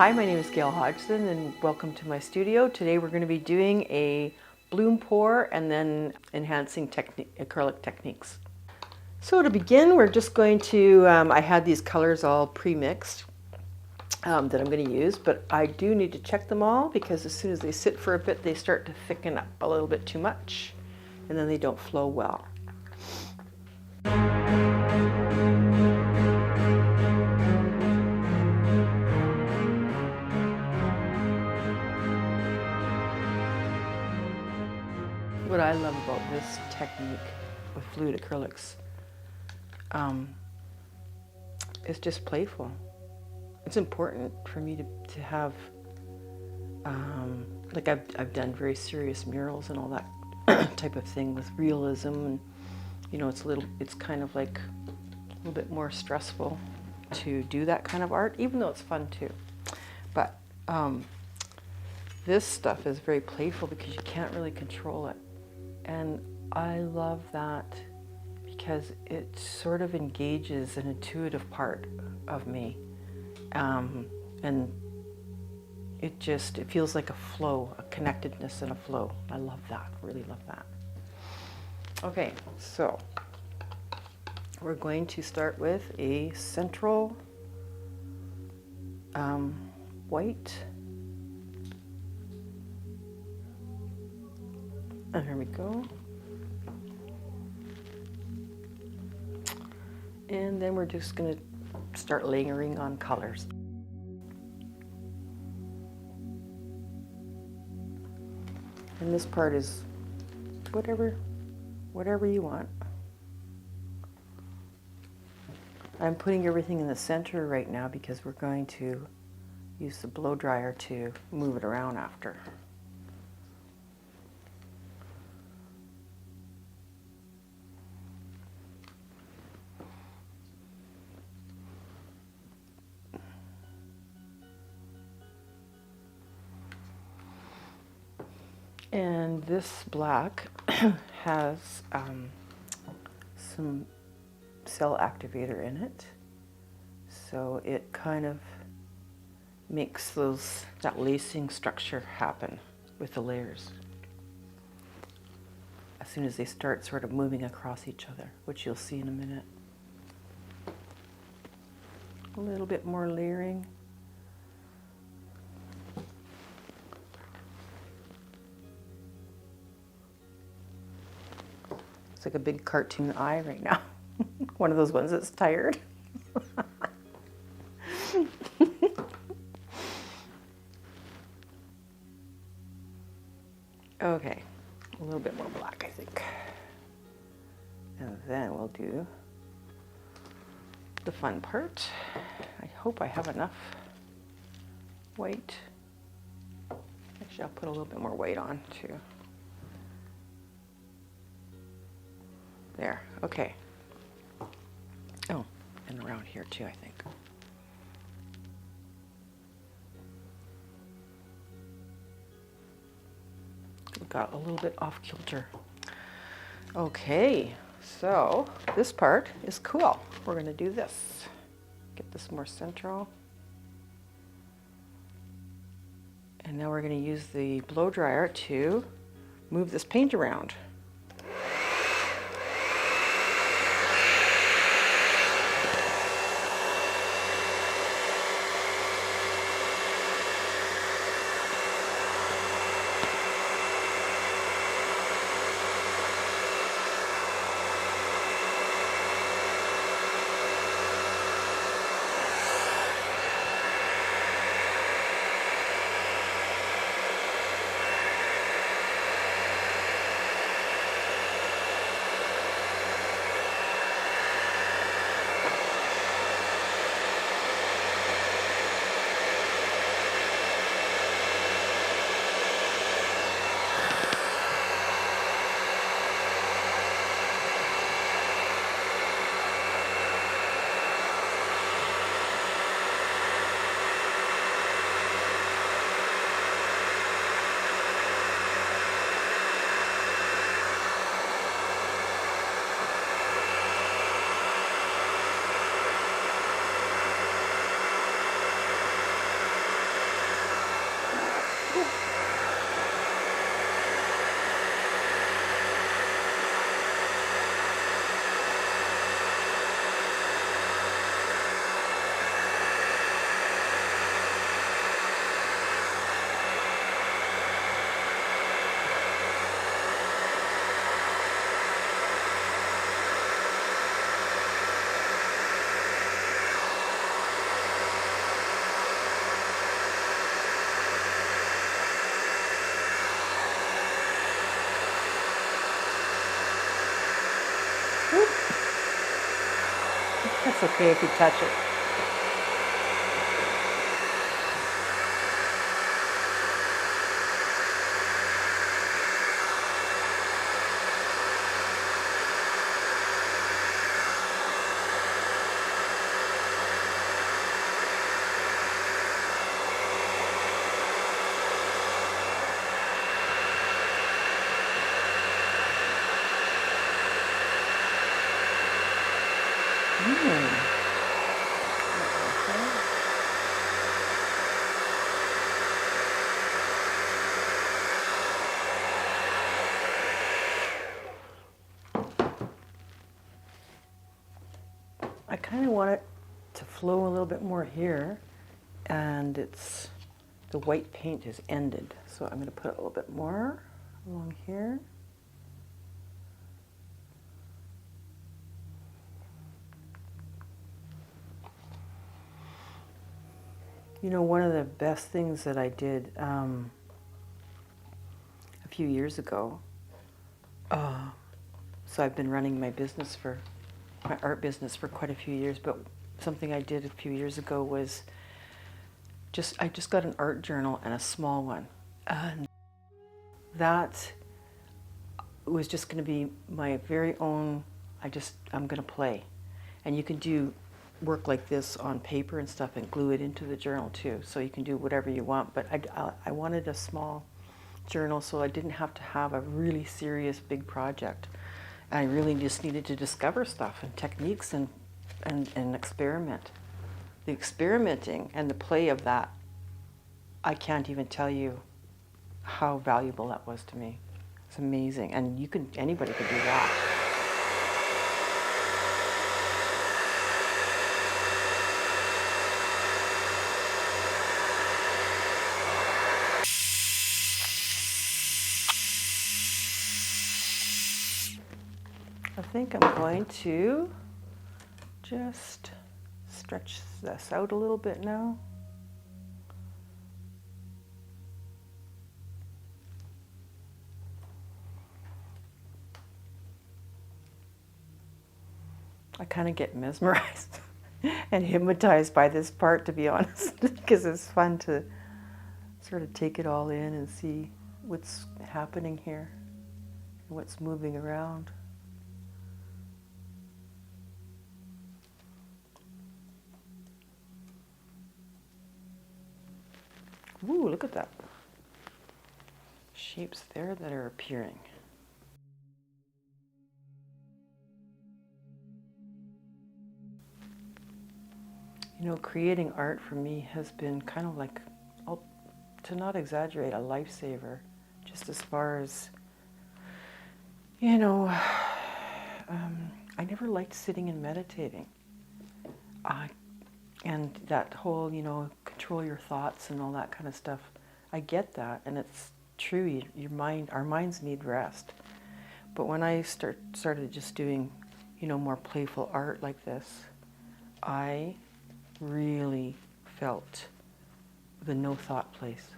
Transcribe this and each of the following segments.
Hi, my name is Gail Hodgson and welcome to my studio. Today we're going to be doing a bloom pour and then enhancing acrylic techniques. So to begin, we're just going to, I had these colors all pre-mixed that I'm going to use, but I do need to check them all because as soon as they sit for a bit, they start to thicken up a little bit too much and then they don't flow well. What I love about this technique with fluid acrylics is just playful. It's important for me to have, like I've done very serious murals and all that type of thing with realism, and you know, it's kind of like a little bit more stressful to do that kind of art, even though it's fun too. But this stuff is very playful because you can't really control it. And I love that because it sort of engages an intuitive part of me. And it feels like a flow, a connectedness and a flow. I love that, really love that. Okay, so we're going to start with a central white. And here we go. And then we're just going to start layering on colors. And this part is whatever you want. I'm putting everything in the center right now because we're going to use the blow dryer to move it around after. And this black has some cell activator in it, so it kind of makes that lacing structure happen with the layers as soon as they start sort of moving across each other, which you'll see in a minute. A little bit more layering. It's like a big cartoon eye right now. One of those ones that's tired. Okay, a little bit more black, I think. And then we'll do the fun part. I hope I have enough white. Actually, I'll put a little bit more white on too. There, okay. Oh, and around here too, I think. We got a little bit off kilter. Okay, so this part is cool. We're gonna do this. Get this more central. And now we're gonna use the blow dryer to move this paint around. That's okay if you touch it. I kind of want it to flow a little bit more here, and the white paint is ended, so I'm going to put a little bit more along here. You know, one of the best things that I did a few years ago, so I've been running my art business for quite a few years, but something I did a few years ago was I just got an art journal and a small one. And that was just going to be my very own, I'm going to play. And you can do work like this on paper and stuff and glue it into the journal too. So you can do whatever you want, but I wanted a small journal so I didn't have to have a really serious big project. I really just needed to discover stuff and techniques and experiment. The experimenting and the play of that, I can't even tell you how valuable that was to me. It's amazing, and anybody could do that. I think I'm going to just stretch this out a little bit now. I kind of get mesmerized and hypnotized by this part, to be honest, because it's fun to sort of take it all in and see what's happening here, what's moving around. Ooh, look at that. Shapes there that are appearing. You know, creating art for me has been kind of like, to not exaggerate, a lifesaver. Just as far as, you know, I never liked sitting and meditating. And that whole, you know, control your thoughts and all that kind of stuff. I get that, and it's true. Our minds need rest. But when I started just doing, you know, more playful art like this, I really felt the no thought place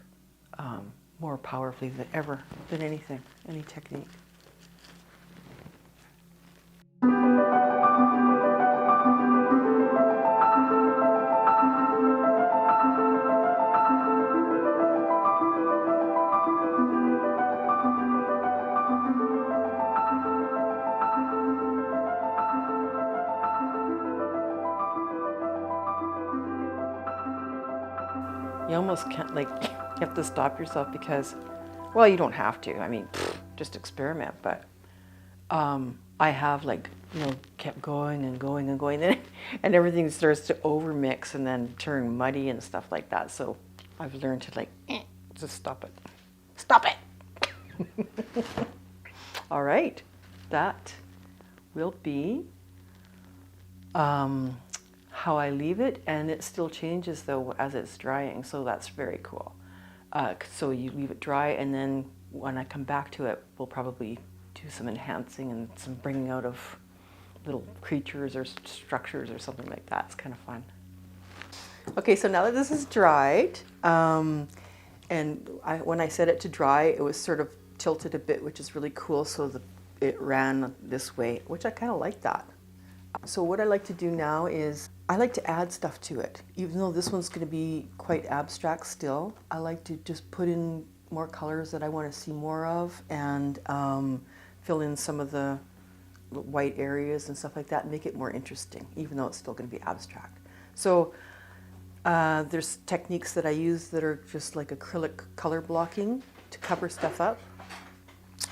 more powerfully than anything, any technique. You almost can't, like, you have to stop yourself because, well, you don't have to. I mean, just experiment. But I have, like, you know, kept going and going and going, and everything starts to overmix and then turn muddy and stuff like that. So I've learned to, like, just stop it. Stop it! All right. That will be how I leave it, and it still changes though as it's drying, so that's very cool. So you leave it dry, and then when I come back to it, we'll probably do some enhancing and some bringing out of little creatures or structures or something like that. It's kind of fun. Okay, so now that this is dried, and when I set it to dry, it was sort of tilted a bit, which is really cool, so it ran this way, which I kind of like that. So what I like to do now is I like to add stuff to it. Even though this one's going to be quite abstract still, I like to just put in more colors that I want to see more of, and fill in some of the white areas and stuff like that, and make it more interesting, even though it's still going to be abstract. So there's techniques that I use that are just like acrylic color blocking to cover stuff up.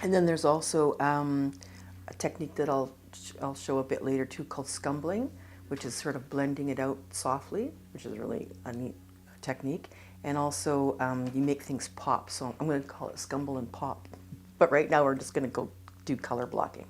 And then there's also a technique that I'll show a bit later too, called scumbling, which is sort of blending it out softly, which is really a neat technique. And also you make things pop, so I'm going to call it scumble and pop. But right now we're just going to go do color blocking.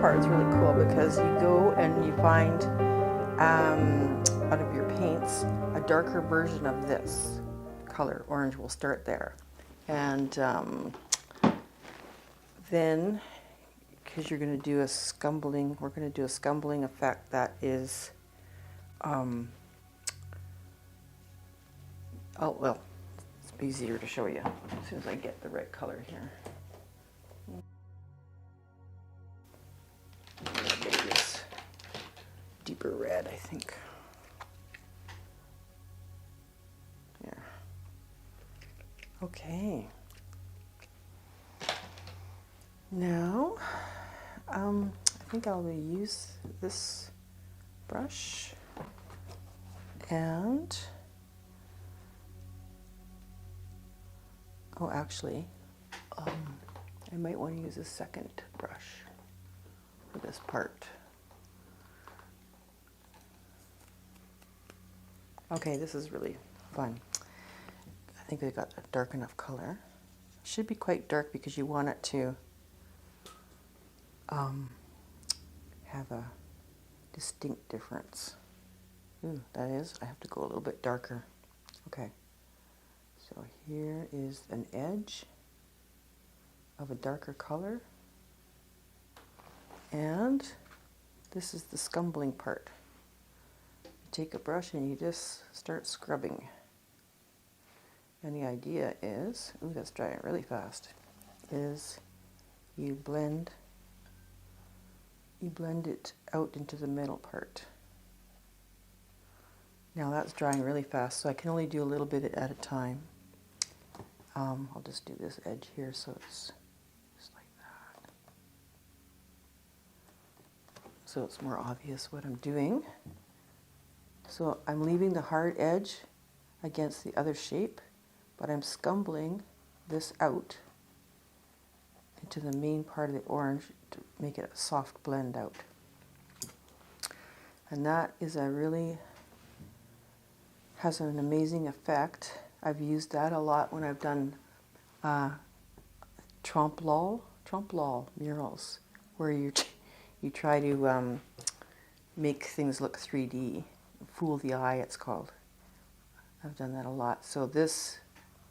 Part is really cool because you go and you find out of your paints a darker version of this color. Orange will start there, and then because you're going to do a scumbling, we're going to do a scumbling effect that is oh well, it's easier to show you as soon as I get the right color here. Maybe this deeper red, I think. Yeah. Okay. Now, I think I'll use this brush And, oh, actually, I might want to use a second brush for this part. Okay, this is really fun. I think I got a dark enough color. It should be quite dark because you want it to have a distinct difference. Ooh, that is, I have to go a little bit darker. Okay, so here is an edge of a darker color, and this is the scumbling part. You take a brush and you just start scrubbing. And the idea is, ooh, that's drying really fast, is you blend it out into the middle part. Now that's drying really fast, so I can only do a little bit at a time. I'll just do this edge here so it's just like that. So it's more obvious what I'm doing. So I'm leaving the hard edge against the other shape, but I'm scumbling this out into the main part of the orange to make it a soft blend out. And that is has an amazing effect. I've used that a lot when I've done trompe-l'œil murals, where you try to make things look 3D, fool the eye it's called. I've done that a lot. So this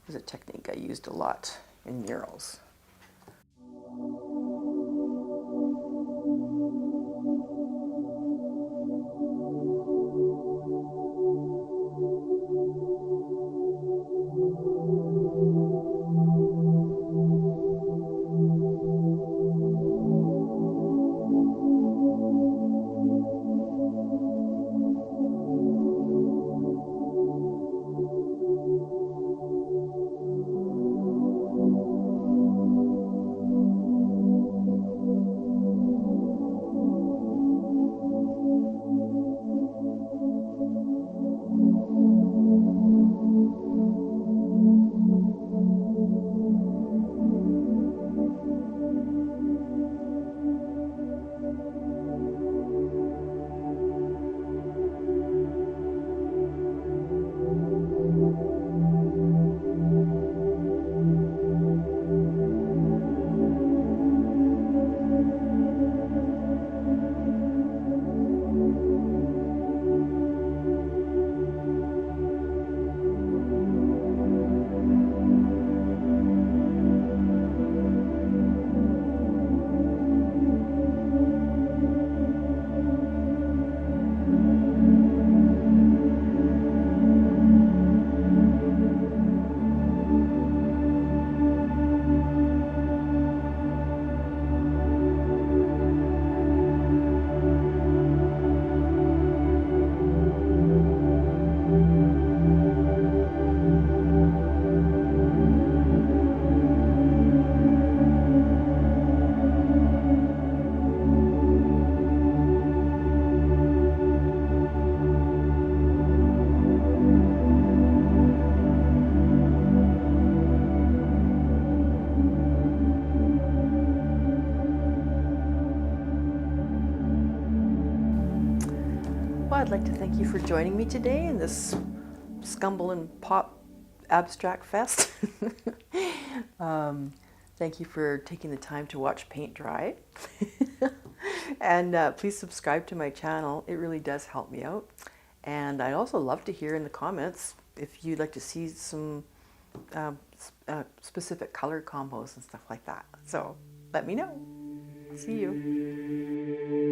is a technique I used a lot in murals. Well, I'd like to thank you for joining me today in this Scumble and Pop Abstract Fest. Thank you for taking the time to watch paint dry. And please subscribe to my channel. It really does help me out. And I'd also love to hear in the comments if you'd like to see some specific color combos and stuff like that. So let me know. See you.